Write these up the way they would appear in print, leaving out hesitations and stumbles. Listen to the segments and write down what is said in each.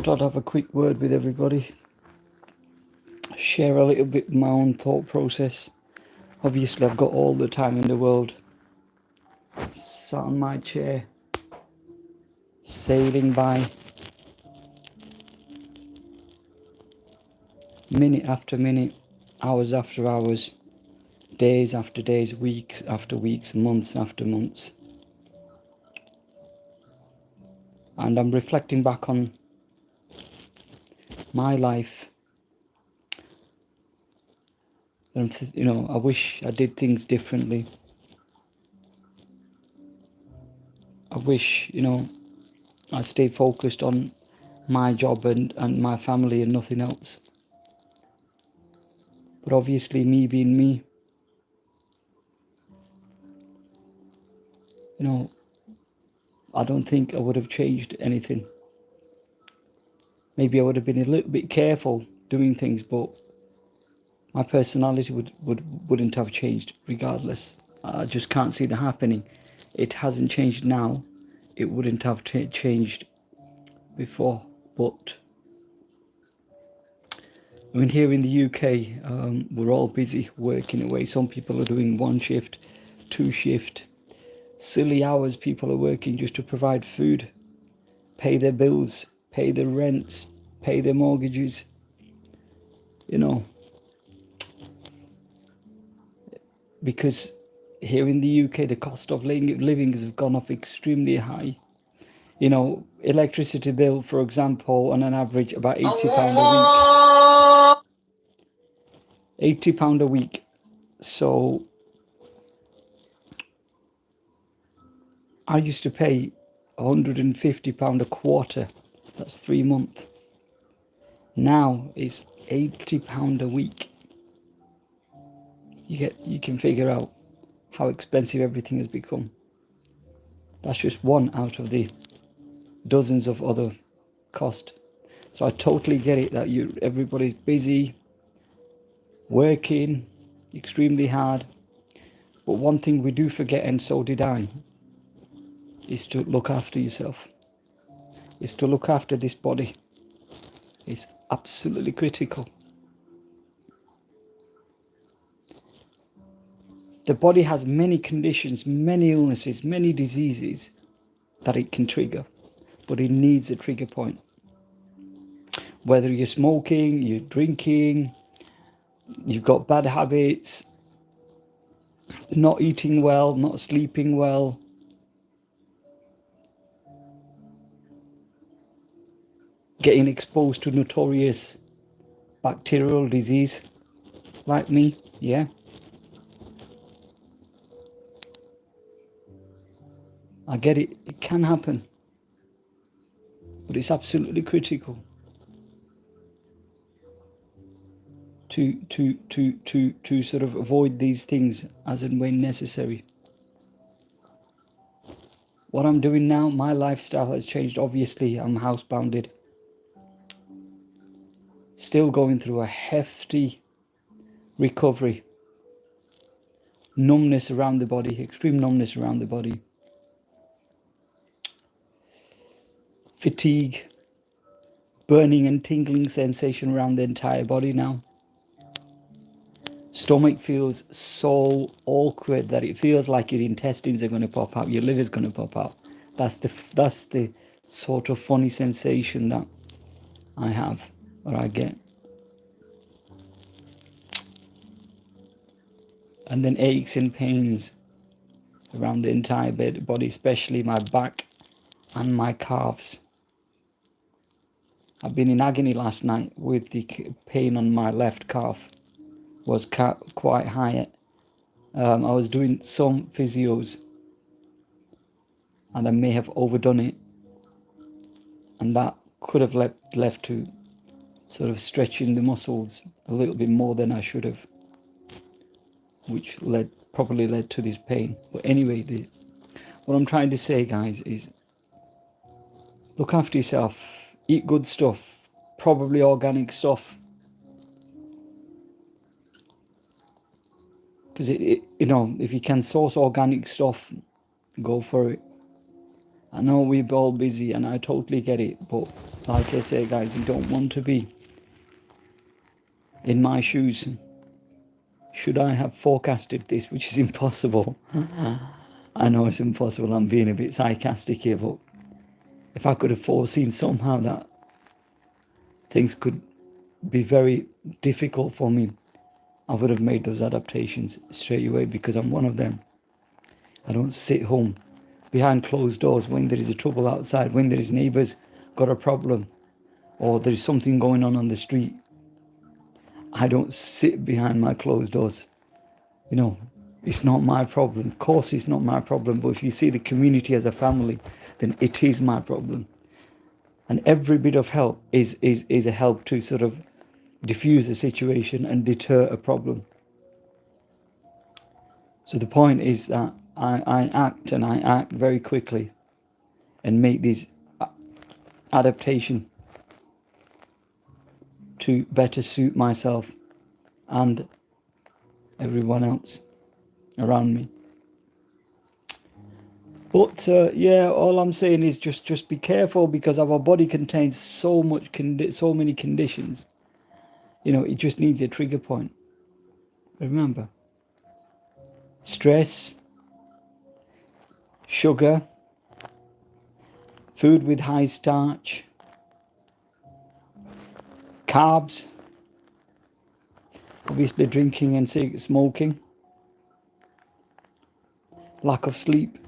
thought I'd have a quick word with everybody, share a little bit my own thought process. Obviously, I've got all the time in the world, sat on my chair, sailing by, minute after minute, hours after hours, days after days, weeks after weeks, months after months. And I'm reflecting back on my life. And I wish I did things differently. I wish, I stayed focused on my job and my family and nothing else. But obviously, me being me, I don't think I would have changed anything. Maybe I would have been a little bit careful doing things, but my personality wouldn't have changed regardless. I just can't see that happening. It hasn't changed now. It wouldn't have changed before. But I mean, here in the UK, we're all busy working away. Some people are doing 1 shift, 2 shift. Silly hours people are working just to provide food, pay their bills, pay their rents, pay their mortgages. Because here in the UK, the cost of living has gone up extremely high. Electricity bill, for example, on an average about £80 a week. £80 a week. So I used to pay £150 a quarter. That's 3 months. Now it's £80 a week. You can figure out how expensive everything has become. That's just one out of the dozens of other costs. So I totally get it that everybody's busy, working extremely hard. But one thing we do forget, and so did I, is to look after yourself. Is to look after this body. It's absolutely critical. The body has many conditions, many illnesses, many diseases that it can trigger, but it needs a trigger point. Whether you're smoking, you're drinking, you've got bad habits, not eating well, not sleeping well, getting exposed to notorious bacterial disease like me, yeah. I get it, it can happen, but it's absolutely critical to sort of avoid these things as and when necessary. What I'm doing now, my lifestyle has changed. Obviously, I'm housebounded. Still going through a hefty recovery. Numbness around the body, extreme numbness around the body. Fatigue, burning and tingling sensation around the entire body now. Stomach feels so awkward that it feels like your intestines are going to pop out, your liver's going to pop out. That's the sort of funny sensation that I have, or I get. And then aches and pains around the entire body, especially my back and my calves. I've been in agony last night with the pain on my left calf. Was quite high. I was doing some physios and I may have overdone it, and that could have left to sort of stretching the muscles a little bit more than I should have, which probably led to this pain. But anyway, what I'm trying to say, guys, is look after yourself, eat good stuff, probably organic stuff. Because if you can source organic stuff, go for it. I know we're all busy and I totally get it, but like I say, guys, you don't want to be in my shoes. Should I have forecasted this, which is impossible? I know it's impossible, I'm being a bit sarcastic here, but if I could have foreseen somehow that things could be very difficult for me, I would have made those adaptations straight away, because I'm one of them. I don't sit home behind closed doors when there is a trouble outside, when there is neighbours got a problem, or there is something going on the street. I don't sit behind my closed doors. You know, it's not my problem. Of course, it's not my problem. But if you see the community as a family, then it is my problem. And every bit of help is a help to sort of diffuse a situation and deter a problem. So the point is that I act very quickly and make these adaptation to better suit myself and everyone else around me. But yeah, all I'm saying is just be careful, because our body contains so many conditions. You know, it just needs a trigger point. Remember, stress, sugar, food with high starch, carbs, obviously drinking and smoking, lack of sleep.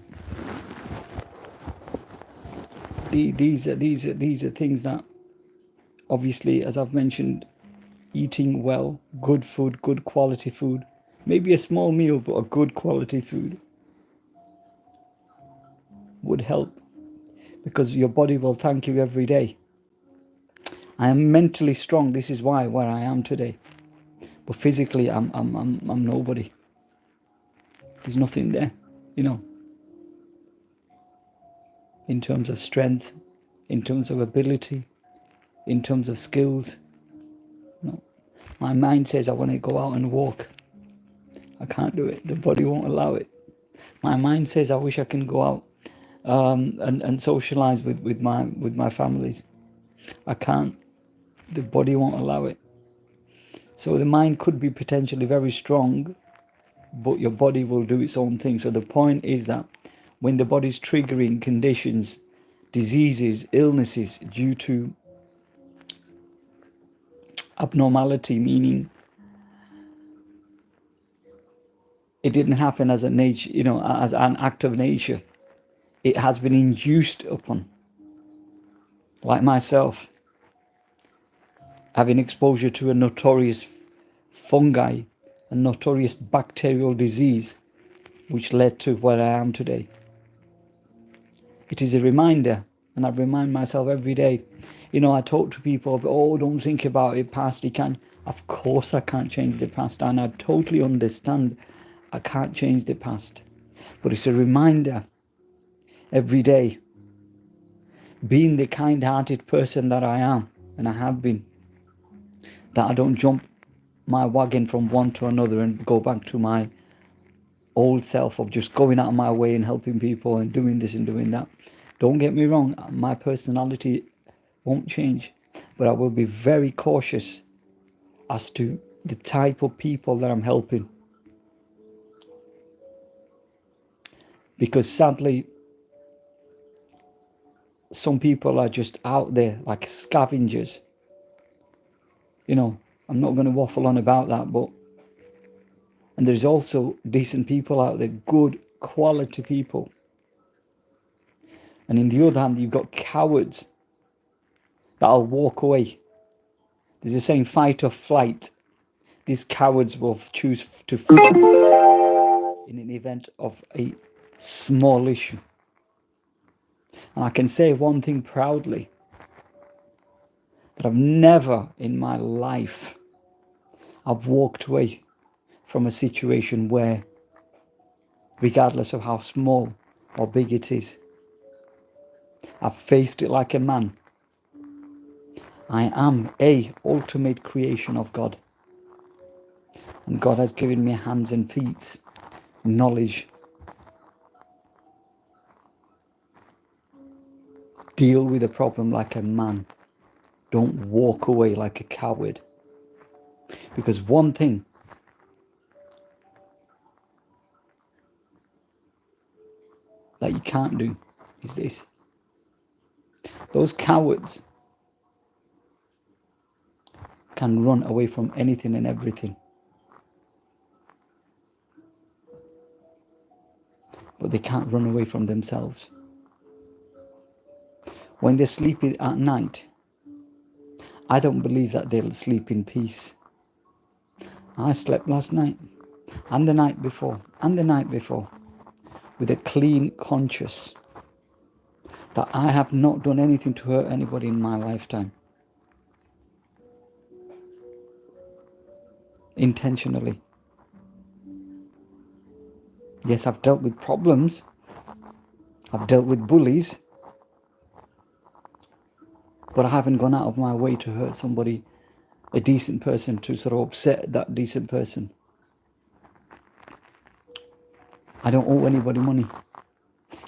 These are things that, obviously, as I've mentioned, eating well, good food, good quality food, maybe a small meal, but a good quality food would help, because your body will thank you every day. I am mentally strong. This is why where I am today. But physically, I'm nobody. There's nothing there, you know. In terms of strength, in terms of ability, in terms of skills. No. My mind says I want to go out and walk. I can't do it. The body won't allow it. My mind says I wish I can go out and socialize with my families. I can't. The body won't allow it. So the mind could be potentially very strong, but your body will do its own thing. So the point is that when the body's triggering conditions, diseases, illnesses due to abnormality, meaning it didn't happen as a nature, you know, as an act of nature. It has been induced upon. Like myself, having exposure to a notorious fungi, a notorious bacterial disease, which led to where I am today. It is a reminder, and I remind myself every day. You know, I talk to people, oh, don't think about it, past, you can't. Of course I can't change the past, and I totally understand I can't change the past. But it's a reminder every day, being the kind-hearted person that I am, and I have been, that I don't jump my wagon from one to another and go back to my old self of just going out of my way and helping people and doing this and doing that. Don't get me wrong, my personality won't change, but I will be very cautious as to the type of people that I'm helping. Because sadly, some people are just out there like scavengers. You know, I'm not going to waffle on about that, but and there's also decent people out there, good quality people. And in the other hand, you've got cowards that'll walk away. There's a saying, fight or flight. These cowards will choose to fight in an event of a small issue. And I can say one thing proudly, that I've never in my life, I've walked away from a situation where, regardless of how small or big it is, I've faced it like a man. I am a ultimate creation of God. And God has given me hands and feet, knowledge. Deal with a problem like a man. Don't walk away like a coward. Because one thing that you can't do is this. Those cowards can run away from anything and everything. But they can't run away from themselves. When they're sleeping at night, I don't believe that they'll sleep in peace. I slept last night, and the night before, with a clean conscience that I have not done anything to hurt anybody in my lifetime. Intentionally. Yes, I've dealt with problems. I've dealt with bullies. But I haven't gone out of my way to hurt somebody, a decent person, to sort of upset that decent person. I don't owe anybody money.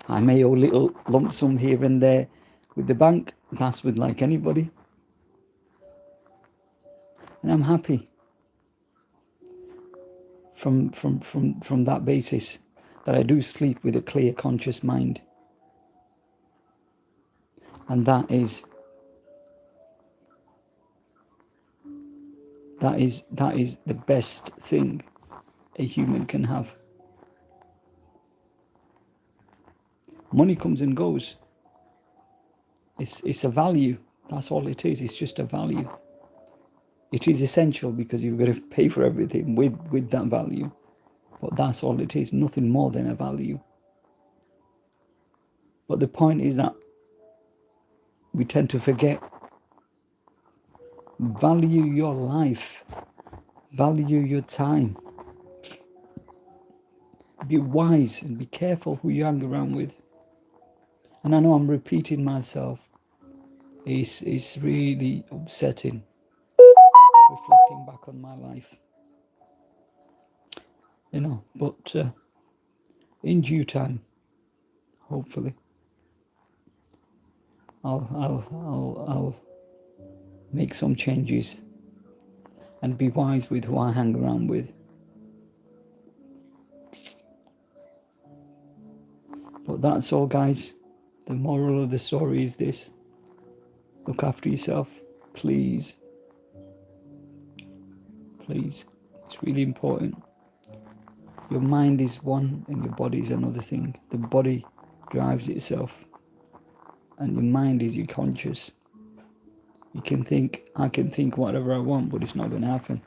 I may owe little lump sum here and there with the bank. That's with like anybody. And I'm happy from that basis that I do sleep with a clear, conscious mind. And that is the best thing a human can have. Money comes and goes. It's a value. That's all it is. It's just a value. It is essential because you've got to pay for everything with that value. But that's all it is. Nothing more than a value. But the point is that we tend to forget. Value your life. Value your time. Be wise and be careful who you hang around with. And I know I'm repeating myself. It's really upsetting. Reflecting back on my life. You know, but in due time, hopefully, I'll make some changes and be wise with who I hang around with. But that's all, guys. The moral of the story is this. Look after yourself, please. Please. It's really important. Your mind is one and your body is another thing. The body drives itself. And your mind is your conscious. You can think, I can think whatever I want, but it's not going to happen.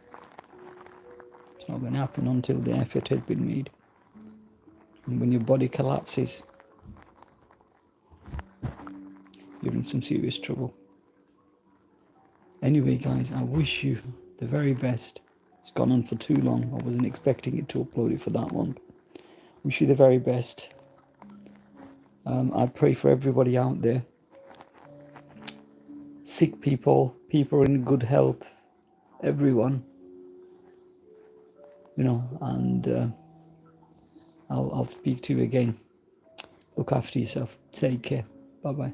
It's not going to happen until the effort has been made. And when your body collapses, you're in some serious trouble. Anyway, guys, I wish you the very best. It's gone on for too long. I wasn't expecting it to upload it for that long. Wish you the very best. I pray for everybody out there. Sick people, people in good health, everyone. You know, and I'll speak to you again. Look after yourself. Take care. Bye-bye.